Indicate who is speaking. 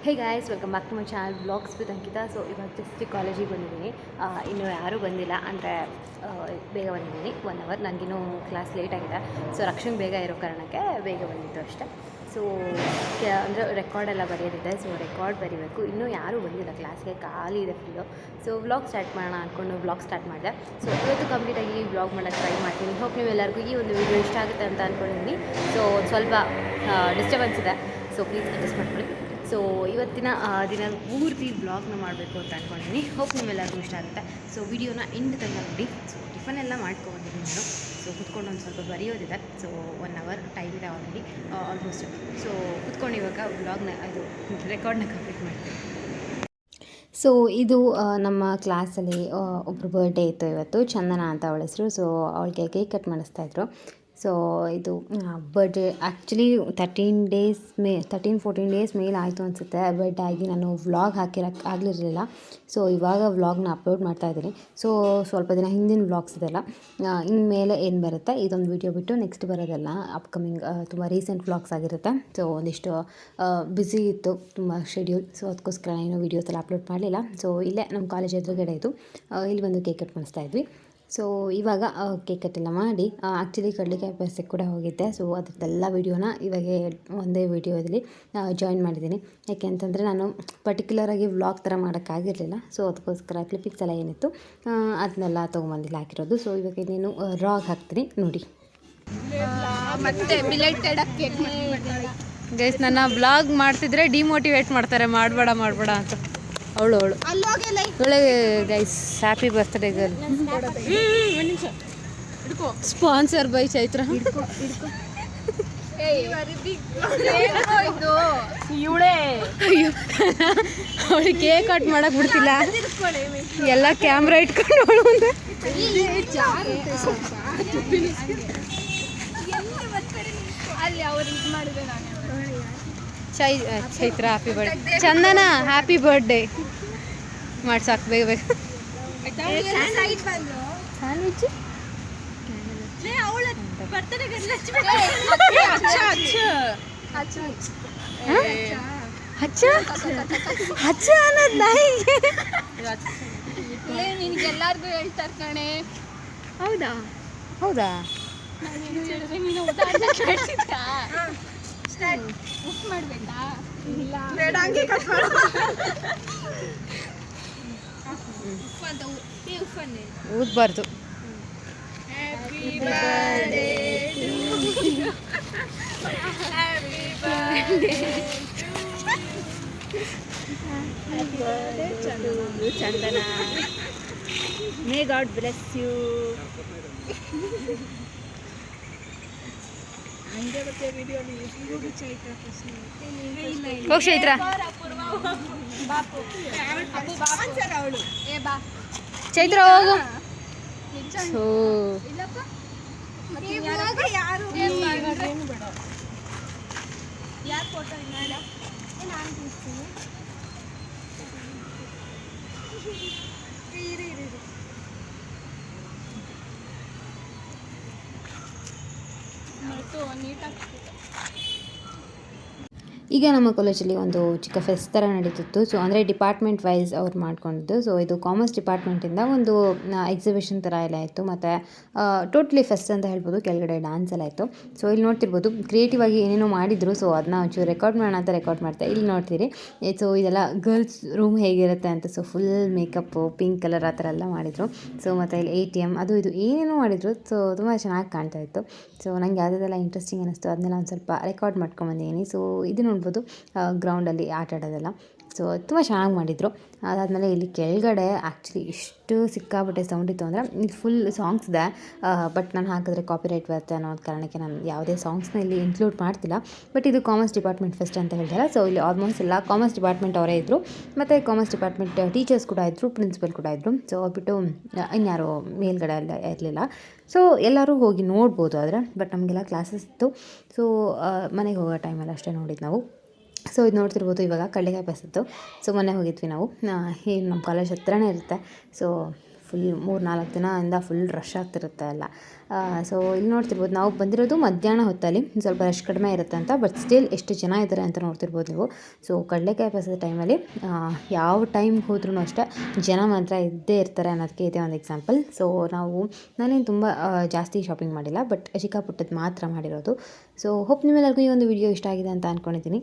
Speaker 1: Hey guys, welcome back to my channel vlogs with Ankita. So ಇವಾಗ just ಕಾಲೇಜಿಗೆ ಬಂದಿದ್ದೀನಿ. ಇನ್ನೂ ಯಾರೂ ಬಂದಿಲ್ಲ, ಅಂದರೆ ಬೇಗ ಬಂದಿದ್ದೀನಿ. 1 ಅವರ್ ನನಗಿನ್ನೂ ಕ್ಲಾಸ್ ಲೇಟ್ ಆಗಿದೆ. ಸೊ ರಕ್ಷಣೆ ಬೇಗ ಇರೋ ಕಾರಣಕ್ಕೆ ಬೇಗ ಬಂದಿದ್ದು ಅಷ್ಟೇ. ಸೊ ಅಂದರೆ ರೆಕಾರ್ಡೆಲ್ಲ ಬರೆಯೋದಿದೆ. ಸೊ ರೆಕಾರ್ಡ್ ಬರೀಬೇಕು. ಇನ್ನೂ ಯಾರೂ ಬಂದಿಲ್ಲ ಕ್ಲಾಸ್ಗೆ, ಖಾಲಿ ಇದೆ ಫುಲ್ಲು. ಸೊ ವ್ಲಾಗ್ ಸ್ಟಾರ್ಟ್ ಮಾಡೋಣ ಅಂದ್ಕೊಂಡು ವ್ಲಾಗ್ ಸ್ಟಾರ್ಟ್ ಮಾಡಿದೆ. ಸೊ ಇವತ್ತು ಕಂಪ್ಲೀಟಾಗಿ ವ್ಲಾಗ್ ಮಾಡೋಕ್ಕೆ ಟ್ರೈ ಮಾಡ್ತೀನಿ. ಹೋಪ್ ನೀವೆಲ್ಲರಿಗೂ ಈ ಒಂದು ವಿಡಿಯೋ ಇಷ್ಟ ಆಗುತ್ತೆ ಅಂತ ಅಂದ್ಕೊಂಡಿದ್ದೀನಿ. ಸೊ ಸ್ವಲ್ಪ ಡಿಸ್ಟರ್ಬೆನ್ಸ್ ಇದೆ, ಸೊ ಪ್ಲೀಸ್ ಅಡ್ಜಸ್ಟ್ ಮಾಡ್ಕೊಳ್ಳಿ. ಸೊ ಇವತ್ತಿನ ದಿನ ಪೂರ್ತಿ ಬ್ಲಾಗ್ನ ಮಾಡಬೇಕು ಅಂತ ಅಂದ್ಕೊಂಡಿದ್ದೀನಿ. ಹೋಪ್ ನಿಮ್ಮೆಲ್ಲರಿಗೂ ಇಷ್ಟ ಆಗುತ್ತೆ. ಸೊ ವಿಡಿಯೋನ ಎಂಡ್ ತನಕ ನೋಡಿ. ಸೊ ಟಿಫನ್ ಎಲ್ಲ ಮಾಡ್ಕೊಬಂದಿದ್ದೀನಿ ನಾನು. ಸೊ ಕುತ್ಕೊಂಡು ಒಂದು ಸ್ವಲ್ಪ ಬರೆಯೋದಿದೆ. ಸೊ 1 ಅವರ್ ಟೈಮ್ ಇದೆ ಆಲ್ರೆಡಿ ಆಲ್ಮೋಸ್ಟ್. ಸೊ ಕುತ್ಕೊಂಡು ಇವಾಗ ಬ್ಲಾಗ್ನ ಇದು ರೆಕಾರ್ಡ್ನ ಕಂಪ್ಲೀಟ್ ಮಾಡ್ತೀನಿ. ಸೊ ಇದು ನಮ್ಮ ಕ್ಲಾಸಲ್ಲಿ ಒಬ್ಬರು ಬರ್ಡೇ ಇತ್ತು ಇವತ್ತು. ಚಂದನ ಅಂತ ಅವಳ ಹೆಸರು. ಸೊ ಅವಳಿಗೆ ಕೇಕ್ ಕಟ್ ಮಾಡಿಸ್ತಾಯಿದ್ರು. ಸೊ ಇದು ಬರ್ಡೇ ಆ್ಯಕ್ಚುಲಿ 13-14 ಡೇಸ್ ಮೇಲೆ ಆಯಿತು ಅನಿಸುತ್ತೆ ಬರ್ಡೇ ಆಗಿ. ನಾನು ವ್ಲಾಗ್ ಆಗಲಿರಲಿಲ್ಲ. ಸೊ ಇವಾಗ ವ್ಲಾಗ್ನ ಅಪ್ಲೋಡ್ ಮಾಡ್ತಾಯಿದ್ದೀನಿ. ಸೊ ಸ್ವಲ್ಪ ದಿನ ಹಿಂದಿನ ವ್ಲಾಗ್ಸ್ ಇದೆಲ್ಲ ಇನ್ಮೇಲೆ ಏನು ಬರುತ್ತೆ, ಇದೊಂದು ವೀಡಿಯೋ ಬಿಟ್ಟು ನೆಕ್ಸ್ಟ್ ಬರೋದೆಲ್ಲ ಅಪ್ಕಮಿಂಗ್ ತುಂಬ ರೀಸೆಂಟ್ ವ್ಲಾಗ್ಸ್ ಆಗಿರುತ್ತೆ. ಸೊ ಒಂದಿಷ್ಟು ಬ್ಯುಸಿ ಇತ್ತು ತುಂಬ ಶೆಡ್ಯೂಲ್. ಸೊ ಅದಕ್ಕೋಸ್ಕರ ಏನೋ ವೀಡಿಯೋಸ್ ಎಲ್ಲ ಅಪ್ಲೋಡ್ ಮಾಡಲಿಲ್ಲ. ಸೊ ಇಲ್ಲೇ ನಮ್ಮ ಕಾಲೇಜ್ ಎದುರುಗಡೆ ಇತ್ತು, ಇಲ್ಲಿ ಬಂದು ಕೇಕ್ ಕಟ್ ಮಾಡಿಸ್ತಾಯಿದ್ವಿ. ಸೊ ಇವಾಗ ಕೇಕ್ ಕಟ್ಟೆಲ್ಲ ಮಾಡಿ ಆ್ಯಕ್ಚುಲಿ ಕಡಲೆಕಾಯಿ ಪಾಯಸಕ್ಕೆ ಕೂಡ ಹೋಗಿದ್ದೆ. ಸೊ ಅದರದ್ದೆಲ್ಲ ವೀಡಿಯೋನ ಇವಾಗ ಒಂದೇ ವೀಡಿಯೋದಲ್ಲಿ ಜಾಯಿನ್ ಮಾಡಿದ್ದೀನಿ. ಯಾಕೆ ಅಂತಂದರೆ ನಾನು ಪರ್ಟಿಕ್ಯುಲರಾಗಿ ವ್ಲಾಗ್ ಥರ ಮಾಡೋಕ್ಕಾಗಿರಲಿಲ್ಲ. ಸೊ ಅದಕ್ಕೋಸ್ಕರ ಕ್ಲಿಪ್ಪಿಕ್ಸ್ ಎಲ್ಲ ಏನಿತ್ತು ಅದನ್ನೆಲ್ಲ ತೊಗೊಂಬಂದಿಲ್ಲ ಹಾಕಿರೋದು. ಸೊ ಇವಾಗ ಇನ್ನೇನು ರಾಗ್ ಹಾಕ್ತೀನಿ ನೋಡಿ.
Speaker 2: ಮತ್ತೆ
Speaker 1: ಗೈಸ್, ನನ್ನ ವ್ಲಾಗ್ ಮಾಡ್ತಿದ್ರೆ ಡಿಮೋಟಿವೇಟ್ ಮಾಡ್ತಾರೆ, ಮಾಡಬೇಡ ಅಂತ. ಅವಳು ಒಳ್ಳೆ guys, happy birthday girl. Sponsor by Chaitra. ಅವಳಿಗೆ ಕೇಕ್ ಕಟ್ ಮಾಡಕ್ ಬಿಡ್ತಿಲ್ಲ, ಎಲ್ಲ ಕ್ಯಾಮ್ರಾ ಇಟ್ಕೊಂಡು ಅವಳು ಮುಂದೆ. Chaitra happy birthday. Chandana happy birthday ಮಾಡ್ಸಾಕ್ ಬೇಗ ಬೇಗ. ಸ್ಯಾಂಡ್ವಿಚ್ ಹಚ್ಚ ಅನ್ನೋದು ನಾಯಿಗೆ.
Speaker 2: ನಿನ್ಗೆಲ್ಲಾರ್ಗು ಹೇಳ್ತಾರೆ ಕಣೆ.
Speaker 1: ಹೌದಾ?
Speaker 2: ಮಾಡ್ಬೇಕಾ?
Speaker 1: ಊದ್ಬಾರ್ದು. ಚಂದನ, ಮೇ ಗಾಡ್ ಬ್ಲೆಸ್ ಯು. ಹೋಗ್ ಚೈತ್ರ. ಚೈತ್ರ ಹೋಗು. ಈಗ ನಮ್ಮ ಕಾಲೇಜಲ್ಲಿ ಒಂದು ಚಿಕ್ಕ ಫೆಸ್ಟ್ ಥರ ನಡೀತಿತ್ತು. ಸೊ ಅಂದರೆ ಡಿಪಾರ್ಟ್ಮೆಂಟ್ ವೈಸ್ ಅವ್ರು ಮಾಡ್ಕೊಂಡಿದ್ದು. ಸೊ ಇದು ಕಾಮರ್ಸ್ ಡಿಪಾರ್ಟ್ಮೆಂಟಿಂದ ಒಂದು ಎಕ್ಸಿಬಿಷನ್ ಥರ ಎಲ್ಲ ಇತ್ತು. ಮತ್ತು ಟೋಟ್ಲಿ ಫೆಸ್ಟ್ ಅಂತ ಹೇಳ್ಬೋದು. ಕೆಳಗಡೆ ಡ್ಯಾನ್ಸ್ ಎಲ್ಲ ಇತ್ತು. ಸೊ ಇಲ್ಲಿ ನೋಡ್ತಿರ್ಬೋದು ಕ್ರಿಯೇಟಿವ್ ಆಗಿ ಏನೇನೋ ಮಾಡಿದರು. ಸೊ ಅದನ್ನ ಒಂಚೂರು ರೆಕಾರ್ಡ್ ಮಾಡೋಣ ಅಂತ ರೆಕಾರ್ಡ್ ಮಾಡ್ತಾ ಇಲ್ಲಿ ನೋಡ್ತೀರಿ. ಸೊ ಇದೆಲ್ಲ ಗರ್ಲ್ಸ್ ರೂಮ್ ಹೇಗಿರುತ್ತೆ ಅಂತ. So full makeup, pink colour ಆ ಥರ ಎಲ್ಲ ಮಾಡಿದರು. ಸೊ ಮತ್ತು ಇಲ್ಲಿ ATM ಅದು ಇದು ಏನೇನೋ ಮಾಡಿದರು. ಸೊ ತುಂಬ ಚೆನ್ನಾಗಿ ಕಾಣ್ತಾ ಇತ್ತು. ಸೊ ನಂಗೆ ಯಾವುದೆಲ್ಲ ಇಂಟ್ರೆಸ್ಟಿಂಗ್ ಅನ್ನಿಸ್ತು ಅದನ್ನೆಲ್ಲ ಒಂದು ಸ್ವಲ್ಪ ರೆಕಾರ್ಡ್ ಮಾಡ್ಕೊಂಬಂದಿದ್ದೀನಿ. ಸೊ ಇದು ನೋಡ್ಬೋದು ಗ್ರೌಂಡಲ್ಲಿ ಆಟ ಆಡೋದೆಲ್ಲ. ಸೊ ತುಂಬ ಚೆನ್ನಾಗಿ ಮಾಡಿದರು. ಅದಾದಮೇಲೆ ಇಲ್ಲಿ ಕೆಳಗಡೆ ಆ್ಯಕ್ಚುಲಿ ಇಷ್ಟು ಸಿಕ್ಕಾಪಟ್ಟೆ ಸೌಂಡ್ ಇತ್ತು ಅಂದರೆ ಇದು ಫುಲ್ ಸಾಂಗ್ಸ್ ಇದೆ. ಬಟ್ ನಾನು ಹಾಕಿದ್ರೆ ಕಾಪಿರೈಟ್ ಬರುತ್ತೆ ಅನ್ನೋ ಕಾರಣಕ್ಕೆ ನಾನು ಯಾವುದೇ ಸಾಂಗ್ಸ್ನ ಇಲ್ಲಿ ಇನ್ಕ್ಲೂಡ್ ಮಾಡ್ತಿಲ್ಲ. ಬಟ್ ಇದು ಕಾಮರ್ಸ್ ಡಿಪಾರ್ಟ್ಮೆಂಟ್ ಫೆಸ್ಟ್ ಅಂತ ಹೇಳ್ತಾರೆ. ಸೊ ಇಲ್ಲಿ ಆಲ್ಮೋಸ್ಟ್ ಎಲ್ಲ ಕಾಮರ್ಸ್ ಡಿಪಾರ್ಟ್ಮೆಂಟ್ ಅವರೇ ಇದ್ದರು. ಮತ್ತು ಕಾಮರ್ಸ್ ಡಿಪಾರ್ಟ್ಮೆಂಟ್ ಟೀಚರ್ಸ್ ಕೂಡ ಇದ್ದರು, ಪ್ರಿನ್ಸಿಪಲ್ ಕೂಡ ಇದ್ದರು. ಸೊ ಬಿಟ್ಟು ಇನ್ಯಾರು ಮೇಲ್ಗಡೆ ಎಲ್ಲ ಇರಲಿಲ್ಲ. ಸೊ ಎಲ್ಲರೂ ಹೋಗಿ ನೋಡ್ಬೋದು ಆದರೆ, ಬಟ್ ನಮಗೆಲ್ಲ ಕ್ಲಾಸಸ್ ಇತ್ತು. ಸೊ ಮನೆಗೆ ಹೋಗೋ ಟೈಮಲ್ಲಿ ಅಷ್ಟೇ ನೋಡಿದ್ದು ನಾವು. ಸೊ ಇದು ನೋಡ್ತಿರ್ಬೋದು ಇವಾಗ ಕಡಲೆಕಾಯಿ ಪಾಯಸದ್ದು. ಸೊ ಮೊನ್ನೆ ಹೋಗಿದ್ವಿ ನಾವು, ಏನು ನಮ್ಮ ಕಾಲೇಜ್ ಹತ್ರನೇ ಇರುತ್ತೆ. ಸೊ ಫುಲ್ 3-4 ದಿನದಿಂದ ಫುಲ್ ರಶ್ ಆಗ್ತಿರುತ್ತೆ ಎಲ್ಲ. ಸೊ ಇಲ್ಲಿ ನೋಡ್ತಿರ್ಬೋದು, ನಾವು ಬಂದಿರೋದು ಮಧ್ಯಾಹ್ನ ಹೊತ್ತಲ್ಲಿ, ಸ್ವಲ್ಪ ರಶ್ ಕಡಿಮೆ ಇರುತ್ತೆ ಅಂತ. ಬಟ್ ಸ್ಟಿಲ್ ಎಷ್ಟು ಜನ ಇದ್ದಾರೆ ಅಂತ ನೋಡ್ತಿರ್ಬೋದು ನೀವು. ಸೊ ಕಡಲೆಕಾಯಿ ಪಾಯಸದ ಟೈಮಲ್ಲಿ ಯಾವ ಟೈಮ್ಗೆ ಹೋದ್ರೂ ಅಷ್ಟೇ ಜನ ಮಾತ್ರ ಇದ್ದೇ ಇರ್ತಾರೆ ಅನ್ನೋದಕ್ಕೆ ಇದೇ ಒಂದು ಎಕ್ಸಾಂಪಲ್. ಸೊ ನಾನೇನು ತುಂಬ ಜಾಸ್ತಿ ಶಾಪಿಂಗ್ ಮಾಡಿಲ್ಲ, ಬಟ್ ಚಿಕ್ಕ ಪುಟ್ಟದ್ದು ಮಾತ್ರ ಮಾಡಿರೋದು. ಸೊ ಹೋಪ್ ನಿಮ್ಮೆಲ್ಲರಿಗೂ ಈ ಒಂದು ವಿಡಿಯೋ ಇಷ್ಟ ಆಗಿದೆ ಅಂತ ಅಂದ್ಕೊಂಡಿದ್ದೀನಿ.